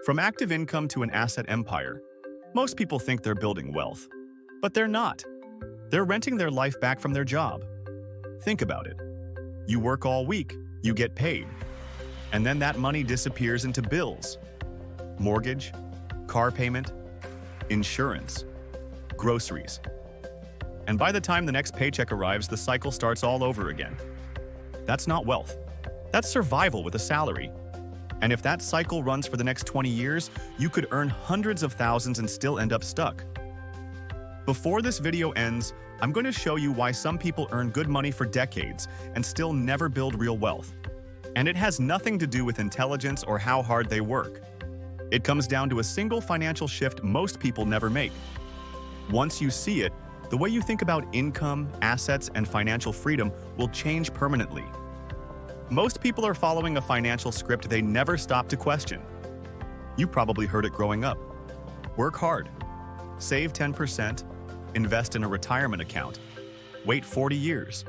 From active income to an asset empire, most people think they're building wealth. But they're not. They're renting their life back from their job. Think about it. You work all week, you get paid, and then that money disappears into bills. Mortgage, car payment, insurance, groceries. And by the time the next paycheck arrives, the cycle starts all over again. That's not wealth. That's survival with a salary. And if that cycle runs for the next 20 years, you could earn hundreds of thousands and still end up stuck. Before this video ends, I'm going to show you why some people earn good money for decades and still never build real wealth. And it has nothing to do with intelligence or how hard they work. It comes down to a single financial shift most people never make. Once you see it, the way you think about income, assets, and financial freedom will change permanently. Most people are following a financial script they never stop to question. You probably heard it growing up. Work hard. Save 10%. Invest in a retirement account. Wait 40 years.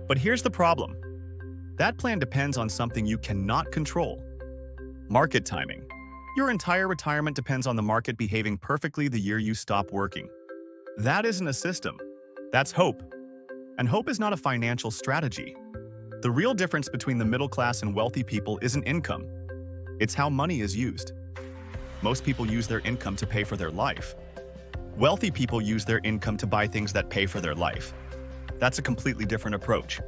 But here's the problem. That plan depends on something you cannot control. Market timing. Your entire retirement depends on the market behaving perfectly the year you stop working. That isn't a system. That's hope. And hope is not a financial strategy. The real difference between the middle class and wealthy people isn't income. It's how money is used. Most people use their income to pay for their life. Wealthy people use their income to buy things that pay for their life. That's a completely different approach.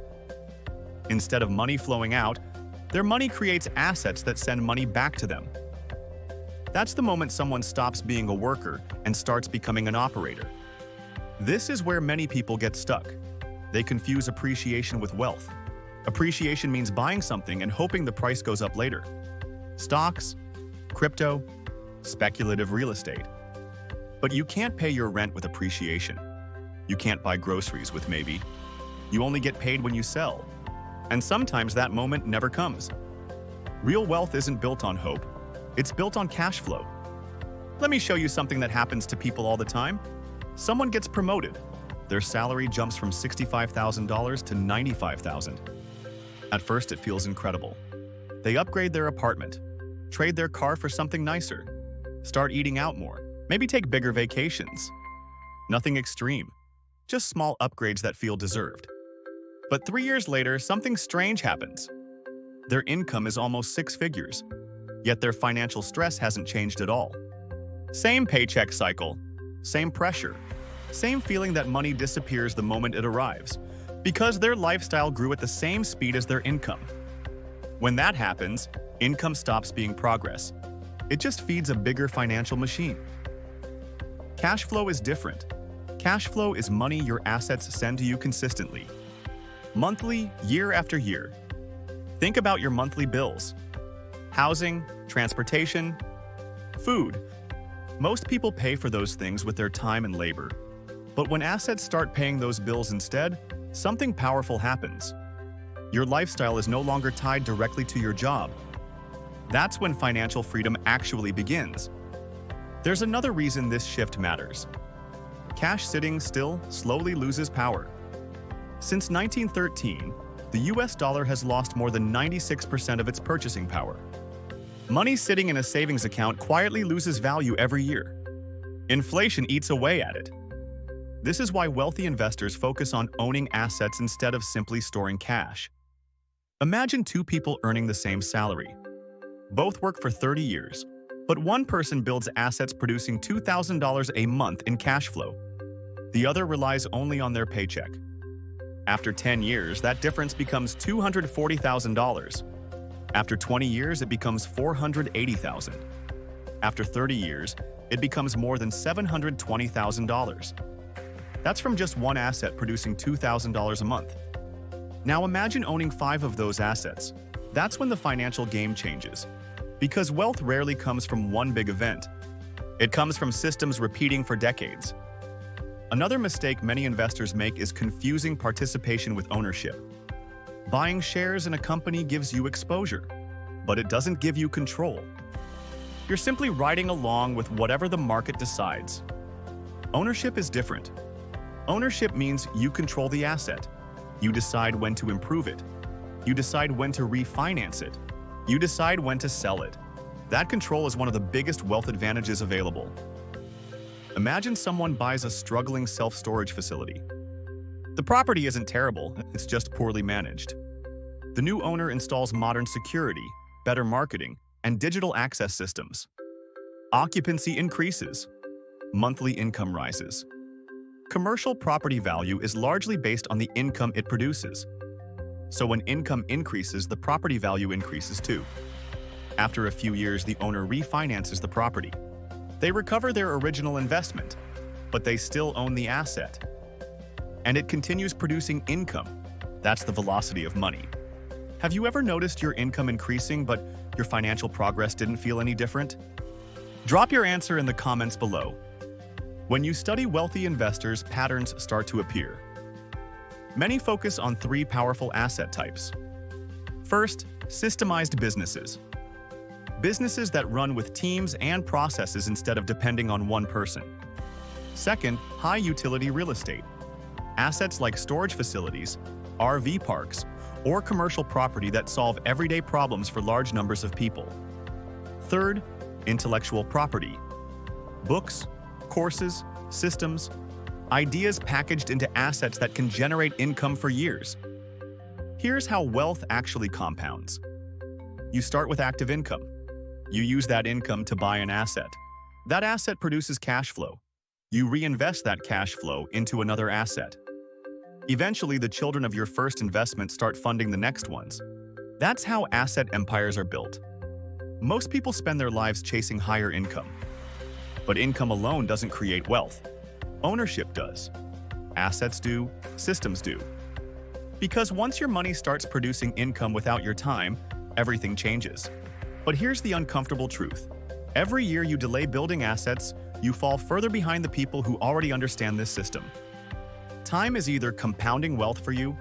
Instead of money flowing out, their money creates assets that send money back to them. That's the moment someone stops being a worker and starts becoming an operator. This is where many people get stuck. They confuse appreciation with wealth. Appreciation means buying something and hoping the price goes up later. Stocks, crypto, speculative real estate. But you can't pay your rent with appreciation. You can't buy groceries with maybe. You only get paid when you sell. And sometimes that moment never comes. Real wealth isn't built on hope. It's built on cash flow. Let me show you something that happens to people all the time. Someone gets promoted. Their salary jumps from $65,000 to $95,000. At first, it feels incredible. They upgrade their apartment, trade their car for something nicer, start eating out more, maybe take bigger vacations. Nothing extreme, just small upgrades that feel deserved. But 3 years later, something strange happens. Their income is almost 6 figures, yet their financial stress hasn't changed at all. Same paycheck cycle, same pressure, same feeling that money disappears the moment it arrives, because their lifestyle grew at the same speed as their income. When that happens, income stops being progress. It just feeds a bigger financial machine. Cash flow is different. Cash flow is money your assets send to you consistently. Monthly, year after year. Think about your monthly bills. Housing, transportation, food. Most people pay for those things with their time and labor. But when assets start paying those bills instead, something powerful happens. Your lifestyle is no longer tied directly to your job. That's when financial freedom actually begins. There's another reason this shift matters. Cash sitting still slowly loses power. Since 1913, the US dollar has lost more than 96% of its purchasing power. Money sitting in a savings account quietly loses value every year. Inflation eats away at it. This is why wealthy investors focus on owning assets instead of simply storing cash. Imagine 2 people earning the same salary. Both work for 30 years, but one person builds assets producing $2,000 a month in cash flow. The other relies only on their paycheck. After 10 years, that difference becomes $240,000. After 20 years, it becomes $480,000. After 30 years, it becomes more than $720,000. That's from just one asset producing $2,000 a month. Now imagine owning 5 of those assets. That's when the financial game changes. Because wealth rarely comes from one big event. It comes from systems repeating for decades. Another mistake many investors make is confusing participation with ownership. Buying shares in a company gives you exposure, but it doesn't give you control. You're simply riding along with whatever the market decides. Ownership is different. Ownership means you control the asset. You decide when to improve it. You decide when to refinance it. You decide when to sell it. That control is one of the biggest wealth advantages available. Imagine someone buys a struggling self-storage facility. The property isn't terrible, it's just poorly managed. The new owner installs modern security, better marketing, and digital access systems. Occupancy increases. Monthly income rises. Commercial property value is largely based on the income it produces. So when income increases, the property value increases too. After a few years, the owner refinances the property. They recover their original investment, but they still own the asset. And it continues producing income. That's the velocity of money. Have you ever noticed your income increasing, but your financial progress didn't feel any different? Drop your answer in the comments below. When you study wealthy investors, patterns start to appear. Many focus on 3 powerful asset types. First, systemized businesses. Businesses that run with teams and processes instead of depending on one person. Second, high-utility real estate. Assets like storage facilities, RV parks, or commercial property that solve everyday problems for large numbers of people. Third, intellectual property. Books, courses, systems, ideas packaged into assets that can generate income for years. Here's how wealth actually compounds. You start with active income. You use that income to buy an asset. That asset produces cash flow. You reinvest that cash flow into another asset. Eventually, the children of your first investment start funding the next ones. That's how asset empires are built. Most people spend their lives chasing higher income. But income alone doesn't create wealth. Ownership does. Assets do, systems do. Because once your money starts producing income without your time, everything changes. But here's the uncomfortable truth. Every year you delay building assets, you fall further behind the people who already understand this system. Time is either compounding wealth for you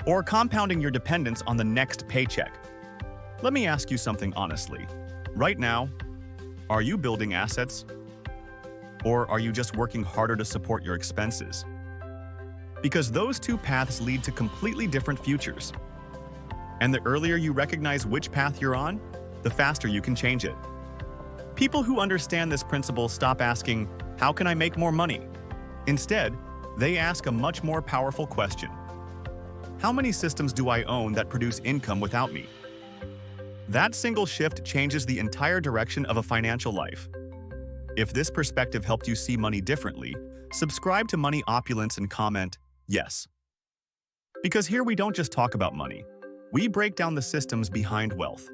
or compounding your dependence on the next paycheck. Let me ask you something honestly. Right now, are you building assets? Or are you just working harder to support your expenses? Because those 2 paths lead to completely different futures. And the earlier you recognize which path you're on, the faster you can change it. People who understand this principle stop asking, "How can I make more money?" Instead, they ask a much more powerful question. How many systems do I own that produce income without me? That single shift changes the entire direction of a financial life. If this perspective helped you see money differently, subscribe to Money Opulence and comment, "Yes." Because here we don't just talk about money. We break down the systems behind wealth.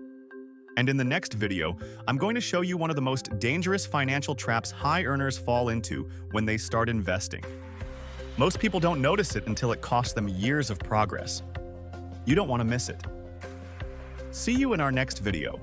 And in the next video, I'm going to show you one of the most dangerous financial traps high earners fall into when they start investing. Most people don't notice it until it costs them years of progress. You don't want to miss it. See you in our next video.